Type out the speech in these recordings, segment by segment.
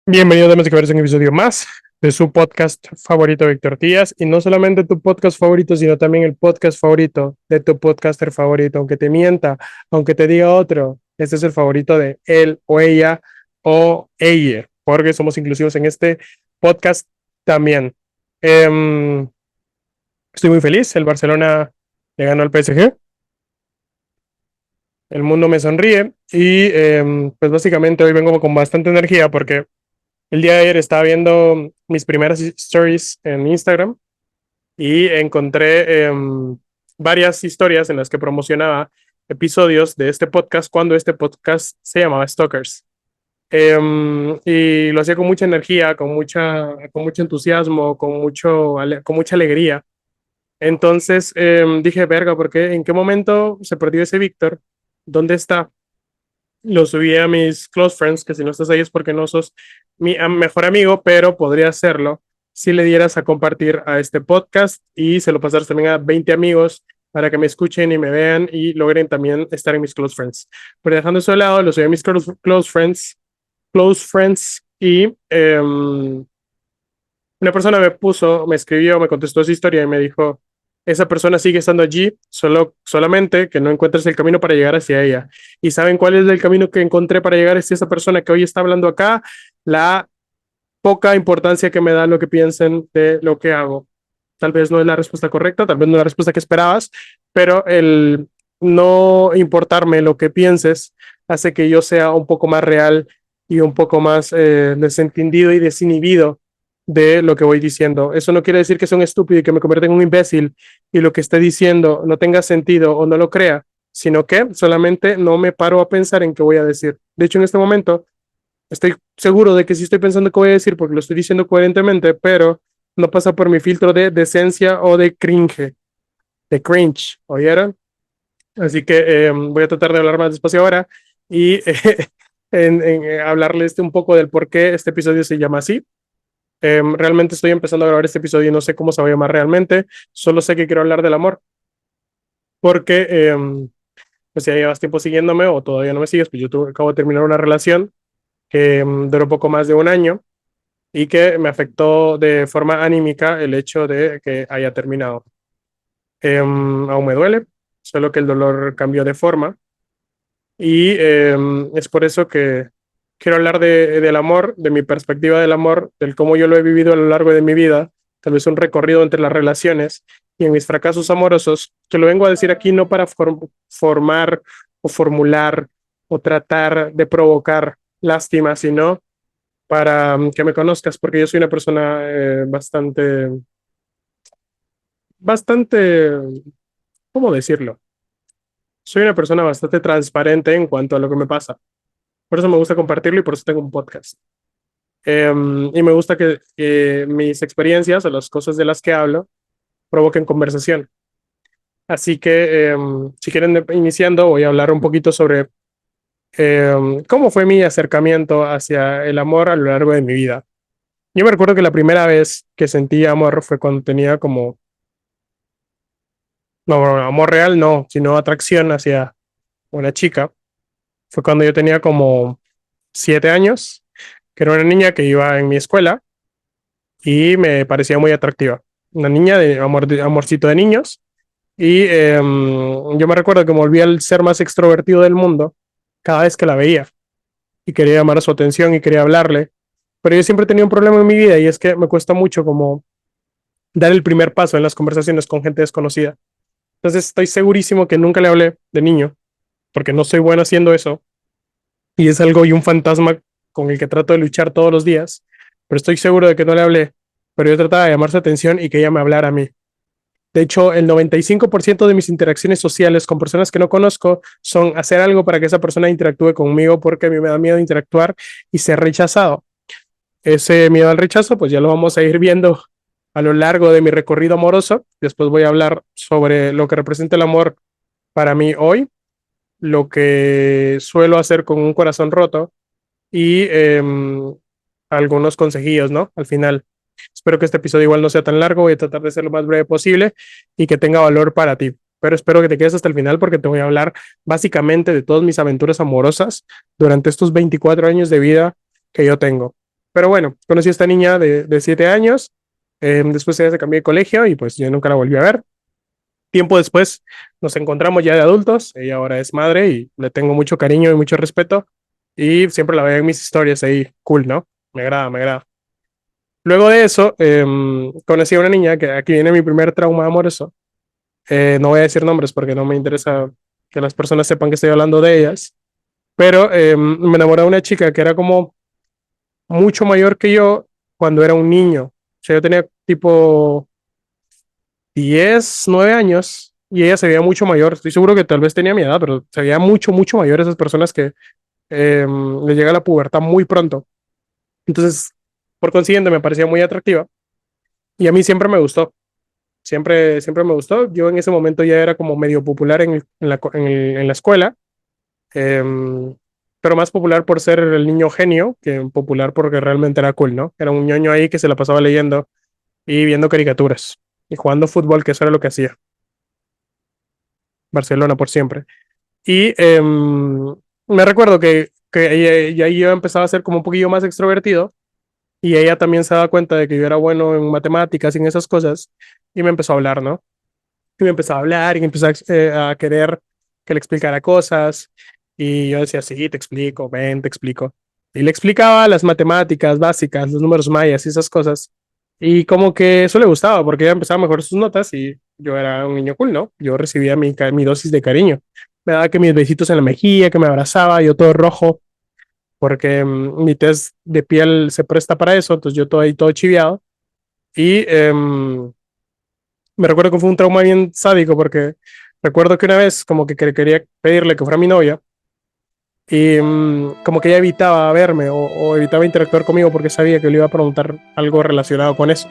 Bienvenido, damas y caballeros, a un episodio más de su podcast favorito, Víctor Díaz. Y no solamente tu podcast favorito, sino también el podcast favorito de tu podcaster favorito. Aunque te mienta, aunque te diga otro, este es el favorito de él o ella, porque somos inclusivos en este podcast también. Em, Estoy muy feliz. El Barcelona le ganó al PSG. El mundo me sonríe. Y pues básicamente hoy vengo con bastante energía porque el día de ayer estaba viendo mis primeras stories en Instagram y encontré varias historias en las que promocionaba episodios de este podcast cuando este podcast se llamaba Stalkers. Y lo hacía con mucha energía, con mucho entusiasmo, con mucha alegría. Entonces dije, verga, ¿por qué? ¿En qué momento se perdió ese Víctor? ¿Dónde está? Lo subí a mis close friends, que si no estás ahí es porque no sos mi mejor amigo, pero podría hacerlo si le dieras a compartir a este podcast y se lo pasaras también a 20 amigos para que me escuchen y me vean y logren también estar en mis close friends. Pero dejando eso de lado, lo subí a mis close friends y una persona me escribió, me contestó esa historia y me dijo, esa persona sigue estando allí, solamente que no encuentres el camino para llegar hacia ella. ¿Y saben cuál es el camino que encontré para llegar hacia esa persona que hoy está hablando acá? La poca importancia que me da lo que piensen de lo que hago. Tal vez no es la respuesta correcta, tal vez no es la respuesta que esperabas, pero el no importarme lo que pienses hace que yo sea un poco más real y un poco más desentendido y desinhibido de lo que voy diciendo. Eso no quiere decir que sea un estúpido y que me convierta en un imbécil y lo que esté diciendo no tenga sentido o no lo crea, sino que solamente no me paro a pensar en qué voy a decir. De hecho, en este momento estoy seguro de que sí estoy pensando qué voy a decir porque lo estoy diciendo coherentemente, pero no pasa por mi filtro de decencia o de cringe, ¿oyeron? Así que voy a tratar de hablar más despacio ahora y hablarles un poco del por qué este episodio se llama así. Realmente estoy empezando a grabar este episodio y no sé cómo se va a llamar realmente, solo sé que quiero hablar del amor, porque pues si ya llevas tiempo siguiéndome o todavía no me sigues, pues acabo de terminar una relación que duró poco más de un año y que me afectó de forma anímica el hecho de que haya terminado. Aún me duele, solo que el dolor cambió de forma y es por eso que quiero hablar del amor, de mi perspectiva del amor, del cómo yo lo he vivido a lo largo de mi vida, tal vez un recorrido entre las relaciones y en mis fracasos amorosos, que lo vengo a decir aquí no para formar o formular o tratar de provocar lástima, sino para que me conozcas, porque yo soy una persona bastante, ¿cómo decirlo? Soy una persona bastante transparente en cuanto a lo que me pasa. Por eso me gusta compartirlo y por eso tengo un podcast. Y me gusta que mis experiencias o las cosas de las que hablo provoquen conversación. Así que, si quieren, iniciando, voy a hablar un poquito sobre cómo fue mi acercamiento hacia el amor a lo largo de mi vida. Yo me recuerdo que la primera vez que sentí amor fue cuando tenía como no, amor real no, sino atracción hacia una chica. Fue cuando yo tenía como 7 años, que era una niña que iba en mi escuela y me parecía muy atractiva. Una niña de amorcito de niños. Y yo me recuerdo que me volví el ser más extrovertido del mundo cada vez que la veía y quería llamar su atención y quería hablarle. Pero yo siempre tenía un problema en mi vida y es que me cuesta mucho como dar el primer paso en las conversaciones con gente desconocida. Entonces estoy segurísimo que nunca le hablé de niño porque no soy bueno haciendo eso y es algo y un fantasma con el que trato de luchar todos los días, pero estoy seguro de que no le hablé, pero yo trataba de llamar su atención y que ella me hablara a mí. De hecho, el 95% de mis interacciones sociales con personas que no conozco son hacer algo para que esa persona interactúe conmigo porque a mí me da miedo interactuar y ser rechazado. Ese miedo al rechazo, pues ya lo vamos a ir viendo a lo largo de mi recorrido amoroso. Después voy a hablar sobre lo que representa el amor para mí hoy, lo que suelo hacer con un corazón roto y algunos consejillos, ¿no? Al final, espero que este episodio igual no sea tan largo, voy a tratar de ser lo más breve posible y que tenga valor para ti. Pero espero que te quedes hasta el final porque te voy a hablar básicamente de todas mis aventuras amorosas durante estos 24 años de vida que yo tengo. Pero bueno, conocí a esta niña de 7 años. Después ella se cambió de colegio y pues yo nunca la volví a ver. Tiempo después nos encontramos ya de adultos. Ella ahora es madre y le tengo mucho cariño y mucho respeto. Y siempre la veo en mis historias ahí. Cool, ¿no? Me agrada, me agrada. Luego de eso, conocí a una niña que aquí viene mi primer trauma amoroso. No voy a decir nombres porque no me interesa que las personas sepan que estoy hablando de ellas. Pero me enamoré de una chica que era como mucho mayor que yo cuando era un niño. O sea, yo tenía tipo 10 9 años y ella se veía mucho mayor. Estoy seguro que tal vez tenía mi edad, pero se veía mucho, mucho mayor esas personas que le llega la pubertad muy pronto. Entonces, por consiguiente, me parecía muy atractiva y a mí siempre me gustó. Siempre, siempre me gustó. Yo en ese momento ya era como medio popular en la escuela, em, pero más popular por ser el niño genio que popular porque realmente era cool, ¿no? Era un ñoño ahí que se la pasaba leyendo y viendo caricaturas y jugando fútbol, que eso era lo que hacía. Barcelona por siempre. Y me recuerdo que ella, yo empezaba a ser como un poquillo más extrovertido y ella también se daba cuenta de que yo era bueno en matemáticas y en esas cosas y me empezó a hablar, ¿no? Y me empezó a hablar y empezó a querer que le explicara cosas y yo decía, sí, te explico, ven, te explico. Y le explicaba las matemáticas básicas, los números mayas y esas cosas. Y como que eso le gustaba porque ella empezaba a mejorar sus notas y yo era un niño cool, ¿no? Yo recibía mi dosis de cariño. Me daba que mis besitos en la mejilla, que me abrazaba, yo todo rojo, porque mi test de piel se presta para eso, entonces yo todo ahí todo chiviado. Y me recuerdo que fue un trauma bien sádico porque recuerdo que una vez como que quería pedirle que fuera mi novia y como que ella evitaba verme o evitaba interactuar conmigo porque sabía que le iba a preguntar algo relacionado con eso.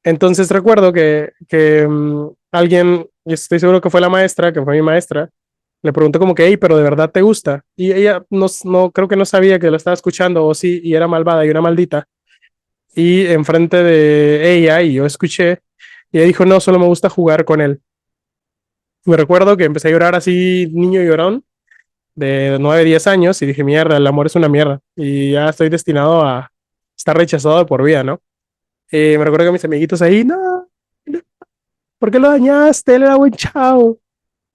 Entonces recuerdo que alguien, y estoy seguro que fue la maestra, que fue mi maestra, le preguntó como que, hey, pero de verdad te gusta. Y ella no creo que no sabía que lo estaba escuchando o sí, y era malvada y una maldita. Y enfrente de ella, y yo escuché, y ella dijo, no, solo me gusta jugar con él. Me recuerdo que empecé a llorar así, niño llorón, de 9 10 años, y dije, mierda, el amor es una mierda. Y ya estoy destinado a estar rechazado de por vida, ¿no? Me recuerdo que mis amiguitos ahí, no, no, ¿por qué lo dañaste? Él era buen chavo.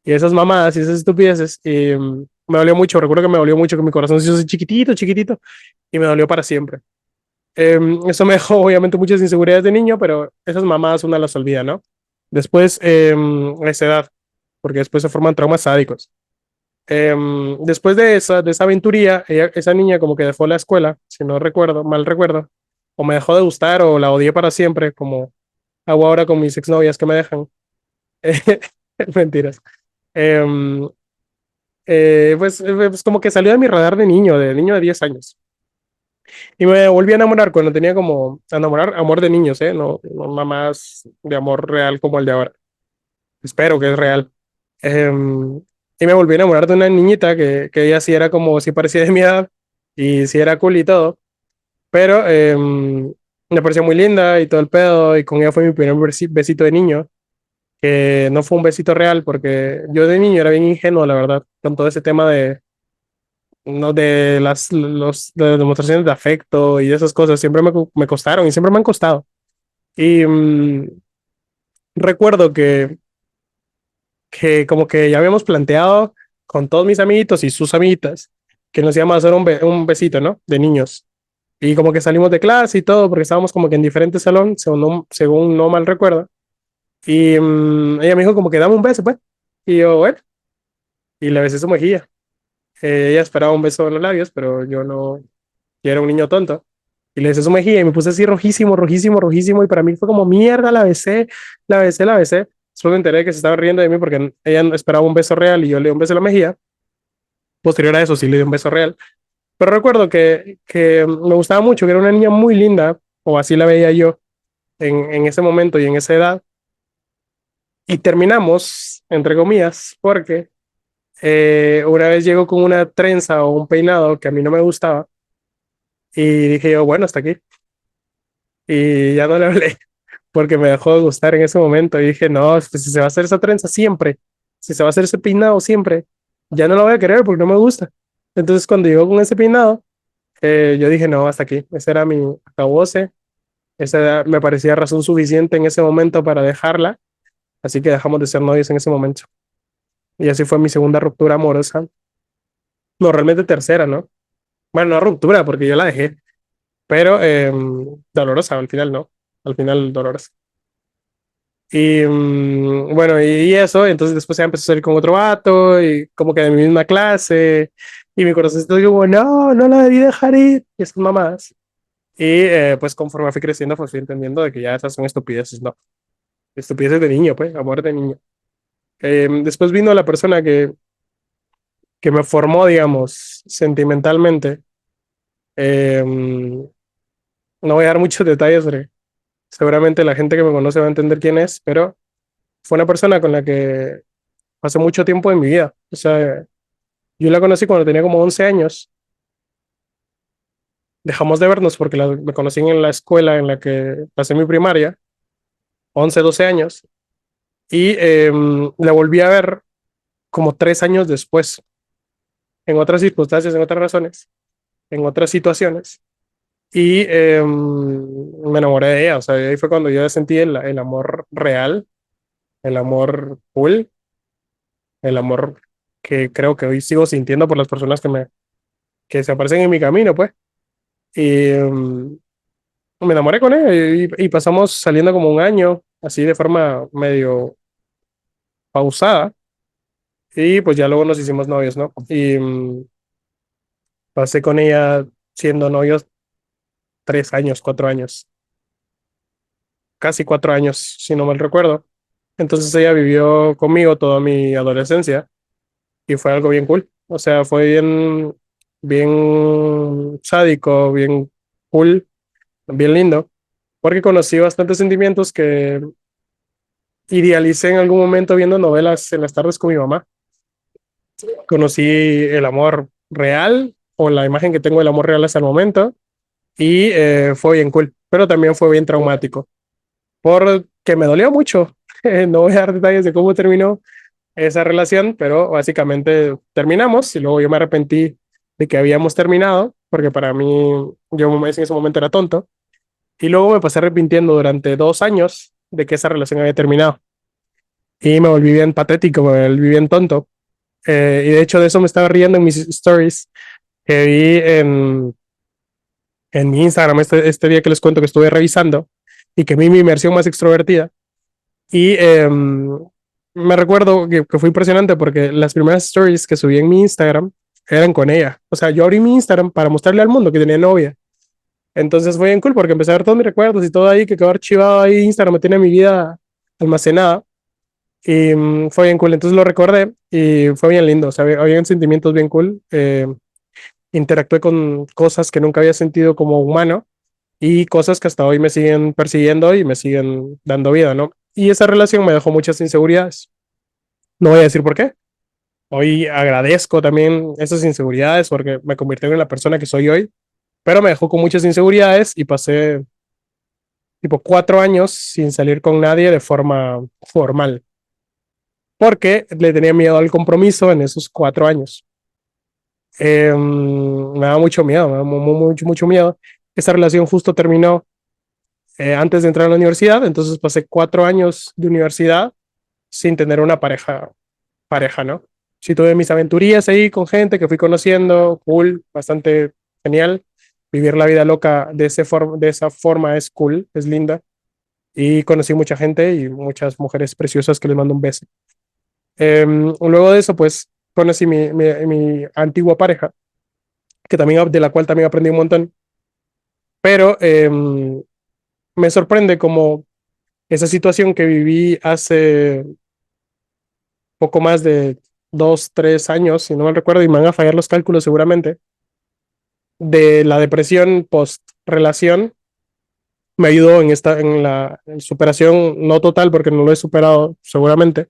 Y esas mamadas y esas estupideces. Me dolió mucho, recuerdo que me dolió mucho, que mi corazón se hizo así chiquitito, chiquitito, y me dolió para siempre. Eso me dejó obviamente muchas inseguridades de niño, pero esas mamadas una las olvida, ¿no? Después, a esa edad, porque después se forman traumas sádicos. Después de esa aventuría, esa niña como que dejó la escuela, si no recuerdo, mal recuerdo, o me dejó de gustar o la odié para siempre, como hago ahora con mis exnovias que me dejan. Mentiras. Em, pues como que salió de mi radar de niño de 10 años. Y me volví a enamorar cuando tenía como, a enamorar, amor de niños, ¿eh? No, no nada más de amor real como el de ahora. Espero que es real. Em, y me volví a enamorar de una niñita que ella sí era como, sí parecía de mi edad y sí era cool y todo, pero me pareció muy linda y todo el pedo y con ella fue mi primer besito de niño, que no fue un besito real porque yo de niño era bien ingenuo, la verdad, con todo ese tema de, no, de las demostraciones de afecto y de esas cosas, siempre me costaron y siempre me han costado. Y recuerdo que como que ya habíamos planteado con todos mis amiguitos y sus amiguitas que nos íbamos a hacer un besito, ¿no? De niños. Y como que salimos de clase y todo, porque estábamos como que en diferentes salones, según no mal recuerdo. Y ella me dijo como que dame un beso, pues. Y yo, bueno, y le besé su mejilla. Ella esperaba un beso en los labios, pero yo no, yo era un niño tonto. Y le besé su mejilla y me puse así rojísimo, rojísimo, rojísimo. Y para mí fue como mierda, la besé, la besé, la besé. Después me enteré de que se estaba riendo de mí porque ella no esperaba un beso real y yo le di un beso en la mejilla. Posterior a eso sí le di un beso real. Pero recuerdo que me gustaba mucho, que era una niña muy linda, o así la veía yo en ese momento y en esa edad. Y terminamos, entre comillas, porque una vez llegó con una trenza o un peinado que a mí no me gustaba y dije yo, bueno, hasta aquí. Y ya no le hablé porque me dejó de gustar en ese momento y dije, no, pues si se va a hacer esa trenza siempre, si se va a hacer ese peinado siempre, ya no la voy a querer porque no me gusta. Entonces cuando llegó con ese peinado, Yo dije, no, hasta aquí. Ese era mi acabose. Me parecía razón suficiente en ese momento para dejarla. Así que dejamos de ser novios en ese momento. Y así fue mi segunda ruptura amorosa. No, realmente tercera, ¿no? Bueno, no ruptura, porque yo la dejé. Pero dolorosa al final, ¿no? Al final dolorosa. Y bueno, y eso, entonces después ya empezó a salir con otro vato y como que de mi misma clase. Y mi corazoncito dijo, como, no, no la debí dejar ir. Y esas mamás. Y pues conforme fui creciendo, pues fui entendiendo de que ya esas son estupideces, ¿no? Estupideces de niño, pues, amor de niño. Después vino la persona que me formó, digamos, sentimentalmente. No voy a dar muchos detalles, porque seguramente la gente que me conoce va a entender quién es, pero fue una persona con la que pasé mucho tiempo en mi vida. O sea, yo la conocí cuando tenía como 11 años. Dejamos de vernos porque me conocí en la escuela en la que pasé mi primaria, 11 12 años, y la volví a ver como 3 años después, en otras circunstancias, en otras razones, en otras situaciones. Y me enamoré de ella. O sea, ahí fue cuando yo sentí el amor real, el amor cool, el amor que creo que hoy sigo sintiendo por las personas que se aparecen en mi camino, pues. Y me enamoré con ella y pasamos saliendo como un año, así de forma medio pausada. Y pues ya luego nos hicimos novios, ¿no? Y pasé con ella siendo novios 3 años, 4 años, casi 4 años, si no mal recuerdo. Entonces ella vivió conmigo toda mi adolescencia y fue algo bien cool. O sea, fue bien, bien sádico, bien cool, bien lindo, porque conocí bastantes sentimientos que idealicé en algún momento viendo novelas en las tardes con mi mamá. Conocí el amor real o la imagen que tengo del amor real hasta el momento y fue bien cool, pero también fue bien traumático porque me dolió mucho. No voy a dar detalles de cómo terminó esa relación, pero básicamente terminamos y luego yo me arrepentí de que habíamos terminado, porque para mí yo en ese momento era tonto, y luego me pasé arrepintiendo durante 2 años de que esa relación había terminado y me volví bien patético, me volví bien tonto. Y de hecho de eso me estaba riendo en mis stories que vi en mi Instagram este día que les cuento que estuve revisando y que vi mi versión más extrovertida. Y me recuerdo que fue impresionante porque las primeras stories que subí en mi Instagram eran con ella. O sea, yo abrí mi Instagram para mostrarle al mundo que tenía novia. Entonces fue bien cool porque empecé a ver todos mis recuerdos y todo ahí que quedó archivado ahí. Instagram me tiene mi vida almacenada y fue bien cool. Entonces lo recordé y fue bien lindo. O sea, había sentimientos bien cool. Interactué con cosas que nunca había sentido como humano y cosas que hasta hoy me siguen persiguiendo y me siguen dando vida, ¿no? Y esa relación me dejó muchas inseguridades. No voy a decir por qué. Hoy agradezco también esas inseguridades porque me convirtieron en la persona que soy hoy, pero me dejó con muchas inseguridades y pasé tipo 4 años sin salir con nadie de forma formal, porque le tenía miedo al compromiso en esos 4 años. Me daba mucho miedo, me daba mucho, mucho miedo. Esa relación justo terminó antes de entrar a la universidad, entonces pasé 4 años de universidad sin tener una pareja, ¿no? Sí tuve mis aventurías ahí con gente que fui conociendo, cool, bastante genial. Vivir la vida loca de esa forma es cool, es linda. Y conocí mucha gente y muchas mujeres preciosas que les mando un beso. Luego de eso, pues conocí mi antigua pareja, que también, de la cual también aprendí un montón. Pero me sorprende como esa situación que viví hace poco más de 2, 3 años, si no me recuerdo, y me van a fallar los cálculos seguramente, de la depresión post relación, me ayudó en la superación, no total porque no lo he superado seguramente,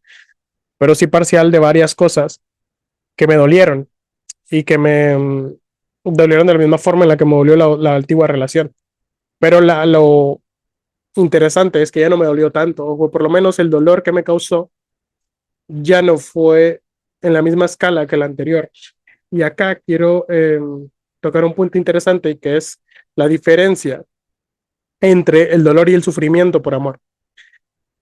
pero sí parcial de varias cosas que me dolieron y que me dolieron de la misma forma en la que me dolió la antigua relación. Pero lo interesante es que ya no me dolió tanto, o por lo menos el dolor que me causó ya no fue en la misma escala que la anterior. Y acá quiero tocar un punto interesante, que es la diferencia entre el dolor y el sufrimiento por amor.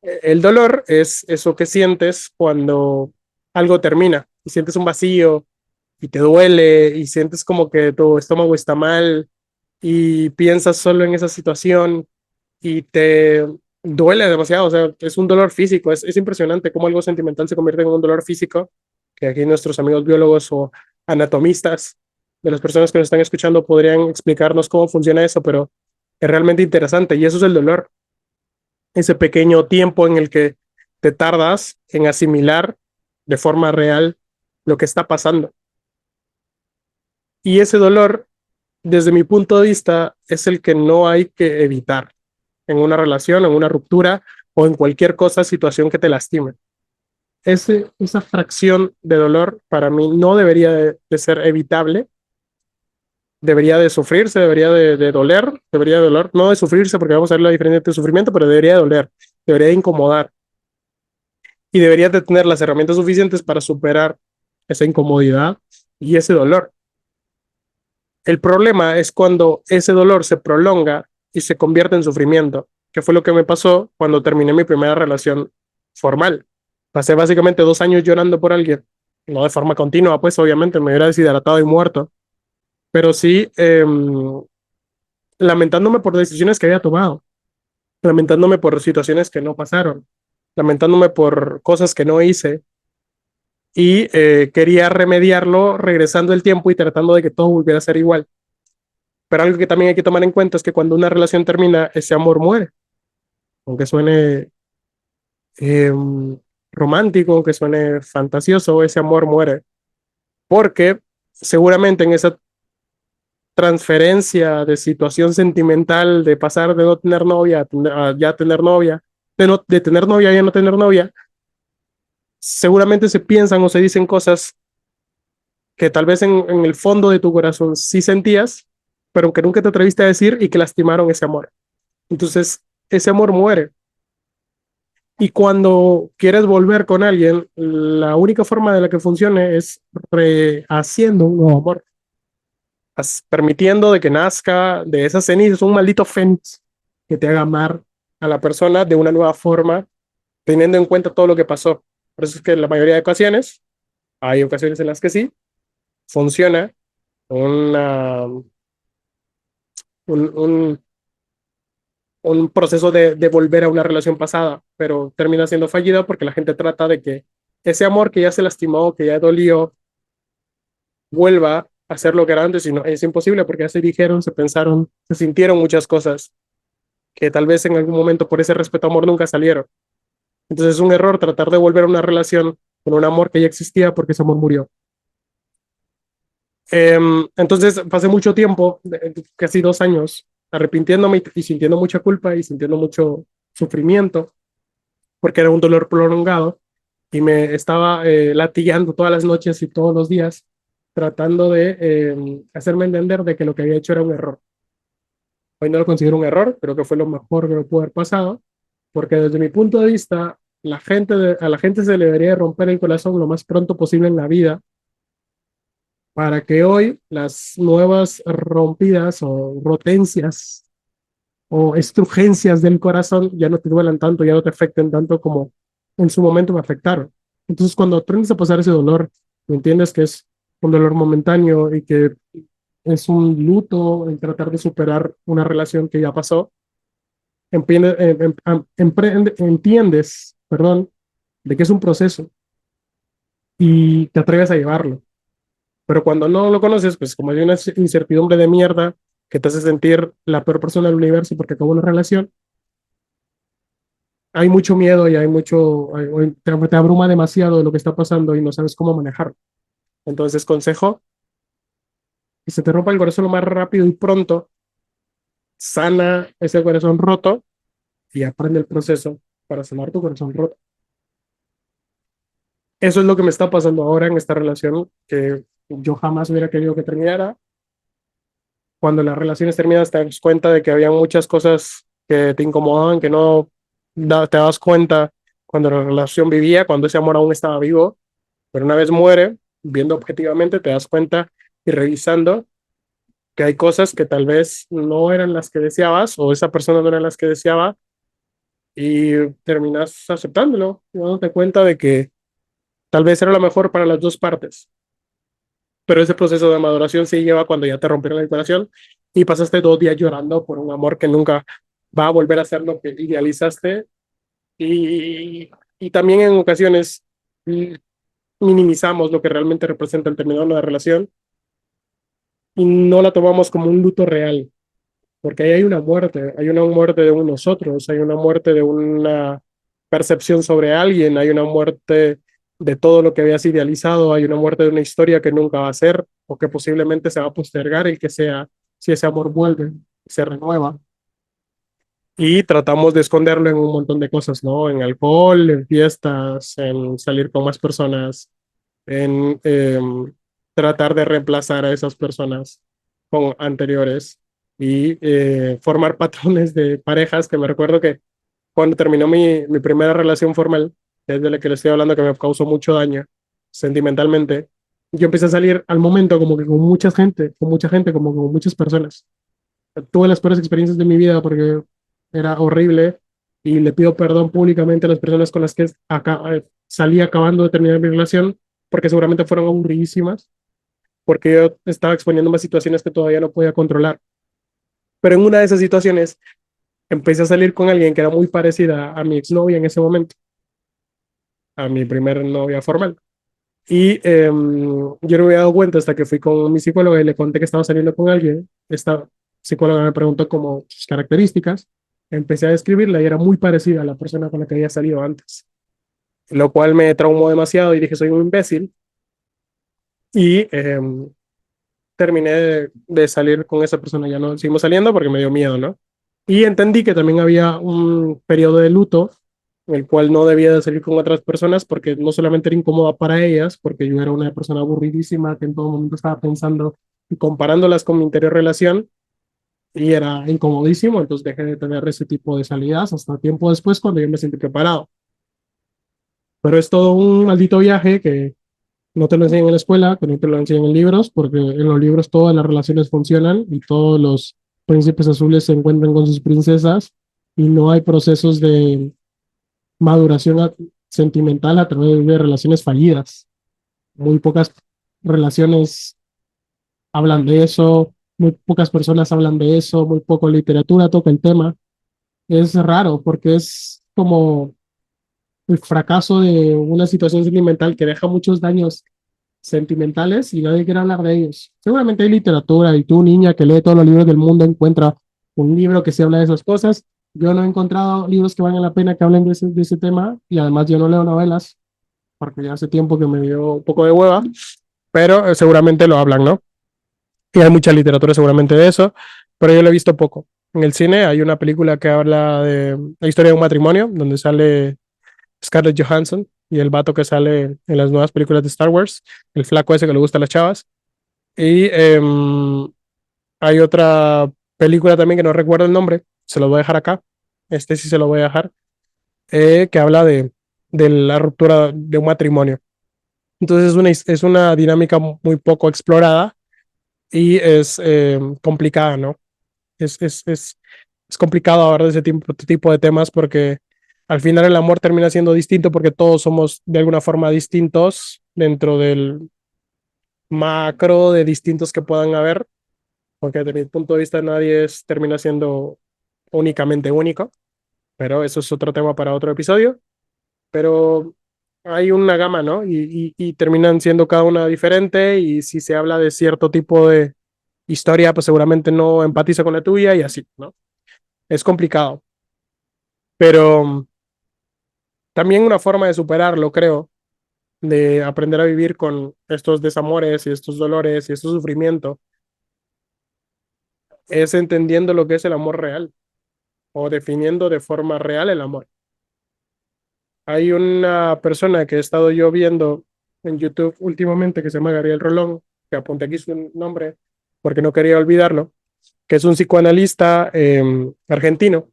El dolor es eso que sientes cuando algo termina y sientes un vacío y te duele y sientes como que tu estómago está mal y piensas solo en esa situación y te duele demasiado. O sea, es un dolor físico. Es impresionante cómo algo sentimental se convierte en un dolor físico, que aquí nuestros amigos biólogos o anatomistas de las personas que nos están escuchando podrían explicarnos cómo funciona eso, pero es realmente interesante y eso es el dolor, ese pequeño tiempo en el que te tardas en asimilar de forma real lo que está pasando. Y ese dolor, desde mi punto de vista, es el que no hay que evitar en una relación, en una ruptura o en cualquier cosa, situación que te lastime. Esa fracción de dolor para mí no debería de ser evitable, debería de sufrirse, debería de doler, debería de doler, no de sufrirse porque vamos a ver la diferencia entre sufrimiento, pero debería de doler, debería de incomodar y debería de tener las herramientas suficientes para superar esa incomodidad y ese dolor. El problema es cuando ese dolor se prolonga y se convierte en sufrimiento, que fue lo que me pasó cuando terminé mi primera relación formal. Pasé básicamente 2 años llorando por alguien, no de forma continua, pues obviamente me hubiera deshidratado y muerto, pero sí lamentándome por decisiones que había tomado, lamentándome por situaciones que no pasaron, lamentándome por cosas que no hice y quería remediarlo regresando el tiempo y tratando de que todo volviera a ser igual. Pero algo que también hay que tomar en cuenta es que cuando una relación termina, ese amor muere, aunque suene eh, romántico, aunque suene fantasioso, ese amor muere, porque seguramente en esa transferencia de situación sentimental, de pasar de no tener novia a ya tener novia, de tener novia a ya no tener novia, seguramente se piensan o se dicen cosas que tal vez en el fondo de tu corazón sí sentías, pero que nunca te atreviste a decir y que lastimaron ese amor. Entonces, ese amor muere. Y cuando quieres volver con alguien, la única forma de la que funcione es rehaciendo un nuevo amor, permitiendo de que nazca de esas cenizas un maldito fénix que te haga amar a la persona de una nueva forma, teniendo en cuenta todo lo que pasó. Por eso es que en la mayoría de ocasiones, hay ocasiones en las que sí, funciona una, un, un proceso de volver a una relación pasada, pero termina siendo fallida porque la gente trata de que ese amor que ya se lastimó, que ya dolió, vuelva a ser lo que era antes y no, es imposible porque ya se dijeron, se pensaron, se sintieron muchas cosas que tal vez en algún momento por ese respeto amor nunca salieron. Entonces es un error tratar de volver a una relación con un amor que ya existía porque ese amor murió. Entonces pasé mucho tiempo, casi 2 años, arrepintiéndome y sintiendo mucha culpa y sintiendo mucho sufrimiento porque era un dolor prolongado y me estaba latigando todas las noches y todos los días, tratando de hacerme entender de que lo que había hecho era un error. Hoy no lo considero un error, creo que fue lo mejor que me pudo haber pasado, porque desde mi punto de vista, a la gente se le debería romper el corazón lo más pronto posible en la vida, para que hoy las nuevas rompidas o rotencias o estrugencias del corazón ya no te duelan tanto, ya no te afecten tanto como en su momento me afectaron. Entonces, cuando aprendes a pasar ese dolor, entiendes que es un dolor momentáneo y que es un luto en tratar de superar una relación que ya pasó, entiendes, perdón, de que es un proceso y te atreves a llevarlo. Pero cuando no lo conoces, pues como hay una incertidumbre de mierda que te hace sentir la peor persona del universo porque acabó una relación, hay mucho miedo y hay mucho, te abruma demasiado de lo que está pasando y no sabes cómo manejarlo. Entonces, consejo, que se te rompa el corazón lo más rápido y pronto, sana ese corazón roto y aprende el proceso para sanar tu corazón roto. Eso es lo que me está pasando ahora en esta relación que yo jamás hubiera querido que terminara. Cuando las relaciones terminan, te das cuenta de que había muchas cosas que te incomodaban, que no te das cuenta cuando la relación vivía, cuando ese amor aún estaba vivo. Pero una vez muere, viendo objetivamente, te das cuenta y revisando, que hay cosas que tal vez no eran las que deseabas o esa persona no era las que deseaba y terminas aceptándolo, y dándote cuenta de que tal vez era lo mejor para las dos partes. Pero ese proceso de maduración sí lleva cuando ya te rompieron la corazón y pasaste 2 días llorando por un amor que nunca va a volver a ser lo que idealizaste y también en ocasiones minimizamos lo que realmente representa el término de una relación y no la tomamos como un luto real, porque ahí hay una muerte de nosotros, hay una muerte de una percepción sobre alguien, hay una muerte de todo lo que habías idealizado, hay una muerte de una historia que nunca va a ser o que posiblemente se va a postergar el que sea, si ese amor vuelve, se renueva. Y tratamos de esconderlo en un montón de cosas, ¿no? En alcohol, en fiestas, en salir con más personas, en tratar de reemplazar a esas personas con anteriores y formar patrones de parejas que me recuerdo que cuando terminó mi primera relación formal, desde la que le estoy hablando que me causó mucho daño sentimentalmente, yo empecé a salir al momento como que con mucha gente, como con muchas personas. Tuve las peores experiencias de mi vida porque era horrible y le pido perdón públicamente a las personas con las que salí acabando de terminar mi relación porque seguramente fueron aburridísimas, porque yo estaba exponiéndome a situaciones que todavía no podía controlar. Pero en una de esas situaciones empecé a salir con alguien que era muy parecida a mi exnovia en ese momento, a mi primer novia formal. Y yo no me había dado cuenta hasta que fui con mi psicóloga y le conté que estaba saliendo con alguien. Esta psicóloga me preguntó como sus características. Empecé a describirla y era muy parecida a la persona con la que había salido antes, lo cual me traumó demasiado y dije, soy un imbécil. Y terminé de salir con esa persona, ya no seguimos saliendo porque me dio miedo, ¿no? Y entendí que también había un periodo de luto en el cual no debía de salir con otras personas porque no solamente era incómoda para ellas, porque yo era una persona aburridísima que en todo momento estaba pensando y comparándolas con mi interior relación y era incomodísimo, entonces dejé de tener ese tipo de salidas hasta tiempo después cuando yo me sentí preparado. Pero es todo un maldito viaje que no te lo enseñan en la escuela, que no te lo enseñan en libros, porque en los libros todas las relaciones funcionan y todos los príncipes azules se encuentran con sus princesas y no hay procesos de maduración sentimental a través de relaciones fallidas. Muy pocas relaciones hablan de eso, muy pocas personas hablan de eso, muy poco literatura toca el tema. Es raro porque es como el fracaso de una situación sentimental que deja muchos daños sentimentales y nadie quiere hablar de ellos. Seguramente hay literatura y tú, niña que lee todos los libros del mundo, encuentra un libro que se habla de esas cosas. Yo no he encontrado libros que valgan la pena que hablen de ese tema y además yo no leo novelas porque ya hace tiempo que me dio un poco de hueva, pero seguramente lo hablan, ¿no? Y hay mucha literatura seguramente de eso, pero yo lo he visto poco. En el cine hay una película que habla de la historia de un matrimonio donde sale Scarlett Johansson y el vato que sale en las nuevas películas de Star Wars, el flaco ese que le gusta a las chavas. Y hay otra película también que no recuerdo el nombre, se lo voy a dejar acá, este sí se lo voy a dejar, que habla de la ruptura de un matrimonio. Entonces es una dinámica muy poco explorada y es complicada, ¿no? Es, es, es, es complicado hablar de ese tipo de temas porque al final el amor termina siendo distinto porque todos somos de alguna forma distintos dentro del macro de distintos que puedan haber, porque desde mi punto de vista nadie termina siendo únicamente único, pero eso es otro tema para otro episodio, pero hay una gama, ¿no? Y terminan siendo cada una diferente y si se habla de cierto tipo de historia, pues seguramente no empatiza con la tuya y así, ¿no? Es complicado, pero también una forma de superarlo, creo, de aprender a vivir con estos desamores y estos dolores y estos sufrimientos, es entendiendo lo que es el amor real o definiendo de forma real el amor. Hay una persona que he estado yo viendo en YouTube últimamente que se llama Gabriel Rolón, que apunté aquí su nombre porque no quería olvidarlo, que es un psicoanalista argentino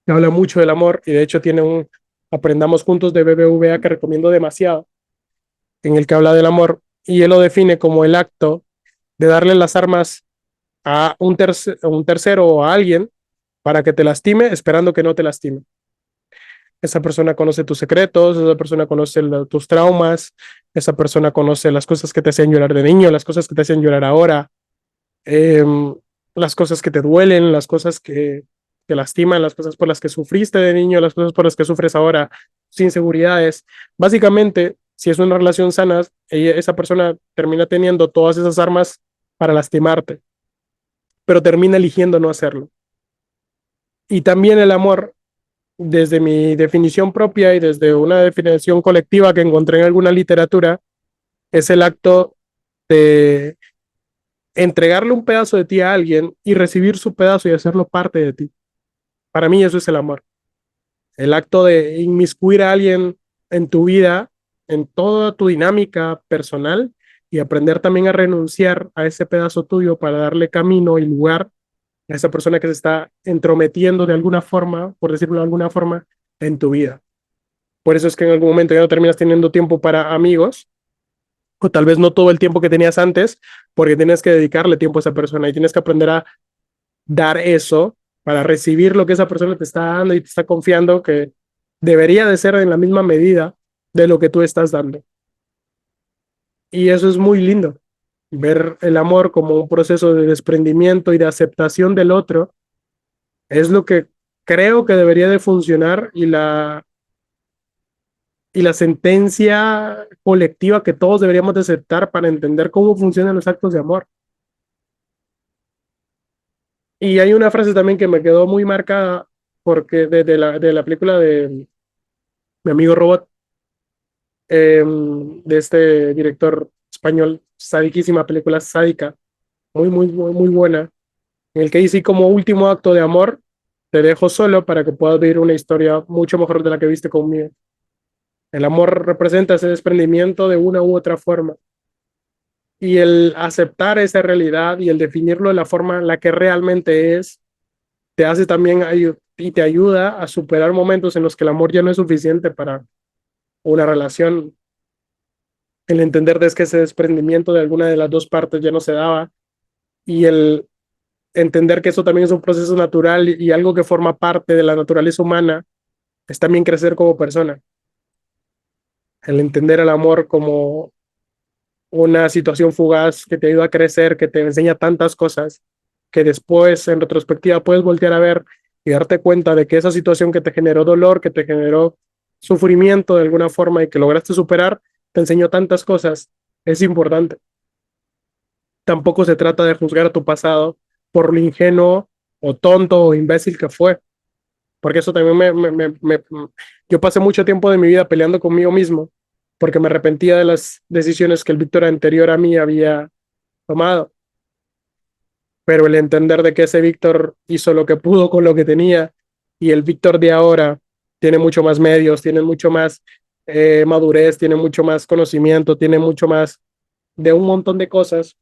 que habla mucho del amor y de hecho tiene un Aprendamos Juntos de BBVA que recomiendo demasiado, en el que habla del amor y él lo define como el acto de darle las armas a un tercero o a alguien para que te lastime esperando que no te lastime. Esa persona conoce tus secretos, esa persona conoce tus traumas, esa persona conoce las cosas que te hacían llorar de niño, las cosas que te hacían llorar ahora, eh, las cosas que te duelen, las cosas que te lastiman, las cosas por las que sufriste de niño, las cosas por las que sufres ahora, sin inseguridades. Básicamente, si es una relación sana, esa persona termina teniendo todas esas armas para lastimarte, pero termina eligiendo no hacerlo. Y también el amor, desde mi definición propia y desde una definición colectiva que encontré en alguna literatura, es el acto de entregarle un pedazo de ti a alguien y recibir su pedazo y hacerlo parte de ti. Para mí eso es el amor. El acto de inmiscuir a alguien en tu vida, en toda tu dinámica personal y aprender también a renunciar a ese pedazo tuyo para darle camino y lugar a esa persona que se está entrometiendo de alguna forma, por decirlo de alguna forma, en tu vida. Por eso es que en algún momento ya no terminas teniendo tiempo para amigos, o tal vez no todo el tiempo que tenías antes, porque tienes que dedicarle tiempo a esa persona y tienes que aprender a dar eso para recibir lo que esa persona te está dando y te está confiando que debería de ser en la misma medida de lo que tú estás dando. Y eso es muy lindo, ver el amor como un proceso de desprendimiento y de aceptación del otro, es lo que creo que debería de funcionar y la sentencia colectiva que todos deberíamos de aceptar para entender cómo funcionan los actos de amor. Y hay una frase también que me quedó muy marcada porque de la película de Mi amigo Robot, de este director español, sadiquísima película sádica, muy buena, en el que dice como último acto de amor, te dejo solo para que puedas vivir una historia mucho mejor de la que viste conmigo. El amor representa ese desprendimiento de una u otra forma. Y el aceptar esa realidad y el definirlo de la forma en la que realmente es, te hace también y te ayuda a superar momentos en los que el amor ya no es suficiente para una relación. El entender es que ese desprendimiento de alguna de las dos partes ya no se daba y el entender que eso también es un proceso natural y algo que forma parte de la naturaleza humana es también crecer como persona. El entender el amor como una situación fugaz que te ayuda a crecer, que te enseña tantas cosas, que después en retrospectiva puedes voltear a ver y darte cuenta de que esa situación que te generó dolor, que te generó sufrimiento de alguna forma y que lograste superar, te enseñó tantas cosas, es importante. Tampoco se trata de juzgar a tu pasado por lo ingenuo o tonto o imbécil que fue, porque eso también yo pasé mucho tiempo de mi vida peleando conmigo mismo porque me arrepentía de las decisiones que el Víctor anterior a mí había tomado, pero el entender de que ese Víctor hizo lo que pudo con lo que tenía y el Víctor de ahora tiene mucho más medios, tiene mucho más madurez, tiene mucho más conocimiento, tiene mucho más de un montón de cosas,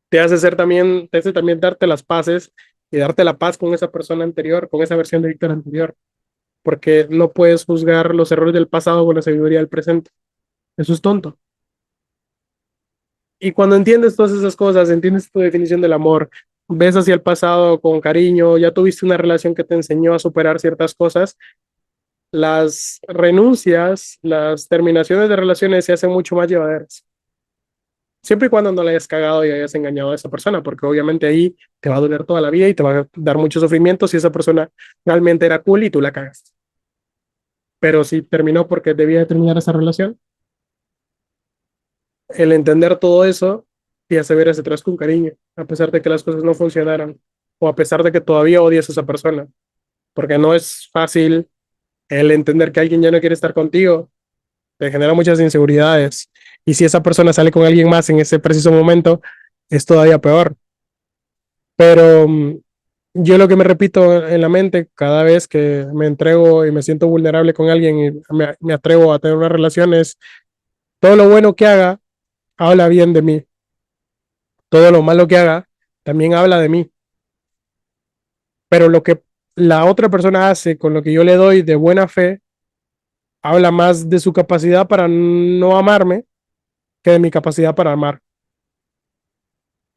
te hace ser también, te hace también darte las paces y darte la paz con esa persona anterior, con esa versión de Víctor anterior, porque no puedes juzgar los errores del pasado con la sabiduría del presente. Eso es tonto. Y cuando entiendes todas esas cosas, entiendes tu definición del amor, ves hacia el pasado con cariño, ya tuviste una relación que te enseñó a superar ciertas cosas, las renuncias, las terminaciones de relaciones se hacen mucho más llevaderas. Siempre y cuando no le hayas cagado y hayas engañado a esa persona, porque obviamente ahí te va a doler toda la vida y te va a dar mucho sufrimiento si esa persona realmente era cool y tú la cagaste. Pero si terminó porque debía de terminar esa relación, el entender todo eso te hace ver hacia atrás con cariño, a pesar de que las cosas no funcionaron o a pesar de que todavía odias a esa persona, porque no es fácil el entender que alguien ya no quiere estar contigo, te genera muchas inseguridades. Y si esa persona sale con alguien más en ese preciso momento, es todavía peor. Pero yo lo que me repito en la mente cada vez que me entrego y me siento vulnerable con alguien y me atrevo a tener una relación es todo lo bueno que haga, habla bien de mí. Todo lo malo que haga, también habla de mí. Pero lo que la otra persona hace con lo que yo le doy de buena fe, habla más de su capacidad para no amarme que de mi capacidad para amar.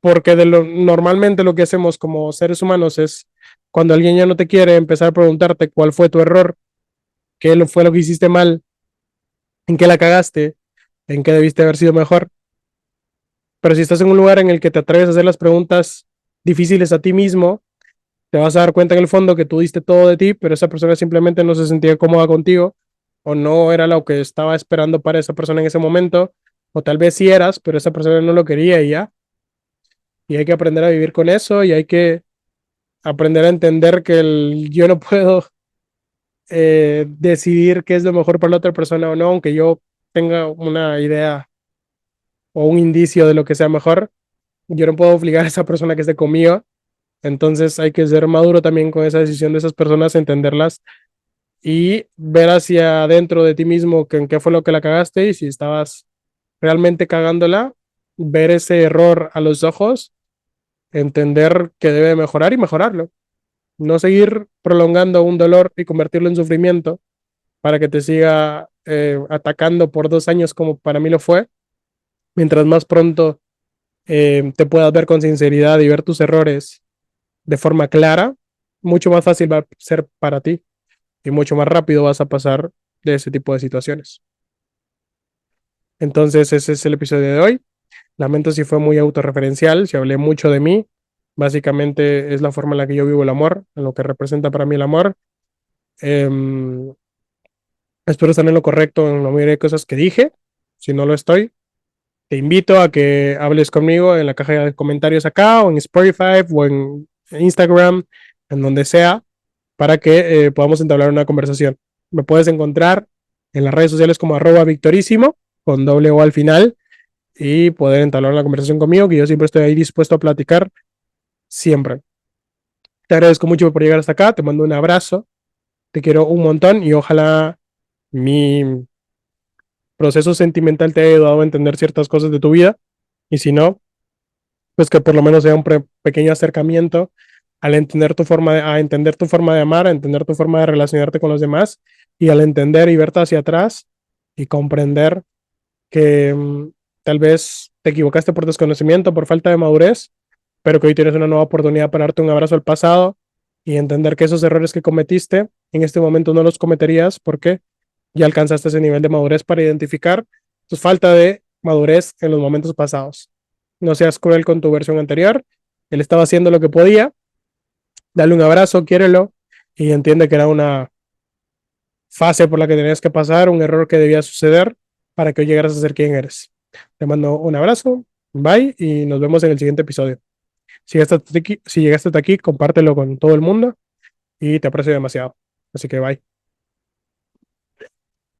porque normalmente lo que hacemos como seres humanos es, cuando alguien ya no te quiere, empezar a preguntarte cuál fue tu error, fue lo que hiciste mal, en qué la cagaste, en qué debiste haber sido mejor. Pero si estás en un lugar en el que te atreves a hacer las preguntas difíciles a ti mismo, te vas a dar cuenta en el fondo que tú diste todo de ti, pero esa persona simplemente no se sentía cómoda contigo o no era lo que estaba esperando para esa persona en ese momento, o tal vez sí eras, pero esa persona no lo quería y ya. Y hay que aprender a vivir con eso y hay que aprender a entender que yo no puedo decidir qué es lo mejor para la otra persona o no, aunque yo tenga una idea o un indicio de lo que sea mejor, yo no puedo obligar a esa persona que esté conmigo. Entonces hay que ser maduro también con esa decisión de esas personas, entenderlas y ver hacia adentro de ti mismo que en qué fue lo que la cagaste y si estabas realmente cagándola, ver ese error a los ojos, entender que debe mejorar y mejorarlo. No seguir prolongando un dolor y convertirlo en sufrimiento para que te siga atacando por 2 años como para mí lo fue. Mientras más pronto te puedas ver con sinceridad y ver tus errores de forma clara, mucho más fácil va a ser para ti y mucho más rápido vas a pasar de ese tipo de situaciones. Entonces, ese es el episodio de hoy. Lamento si fue muy autorreferencial, si hablé mucho de mí. Básicamente es la forma en la que yo vivo el amor, en lo que representa para mí el amor. Eh, Espero estar en lo correcto en la mayoría de cosas que dije. Si no lo estoy, te invito a que hables conmigo en la caja de comentarios acá o en Spotify o en Instagram, en donde sea, para que podamos entablar una conversación. Me puedes encontrar en las redes sociales como @victorísimo, con doble O al final, y poder entablar una conversación conmigo, que yo siempre estoy ahí dispuesto a platicar, siempre. Te agradezco mucho por llegar hasta acá, te mando un abrazo, te quiero un montón y ojalá mi proceso sentimental te haya ayudado a entender ciertas cosas de tu vida, y si no, pues que por lo menos sea un pequeño acercamiento al entender a entender tu forma de amar, a entender tu forma de relacionarte con los demás y al entender y verte hacia atrás y comprender que tal vez te equivocaste por desconocimiento, por falta de madurez, pero que hoy tienes una nueva oportunidad para darte un abrazo al pasado y entender que esos errores que cometiste en este momento no los cometerías porque ya alcanzaste ese nivel de madurez para identificar tu falta de madurez en los momentos pasados. No seas cruel con tu versión anterior. Él estaba haciendo lo que podía. Dale un abrazo, quiérelo y entiende que era una fase por la que tenías que pasar, un error que debía suceder para que hoy llegaras a ser quien eres. Te mando un abrazo, bye y nos vemos en el siguiente episodio. Si llegaste hasta aquí, compártelo con todo el mundo y te aprecio demasiado. Así que bye.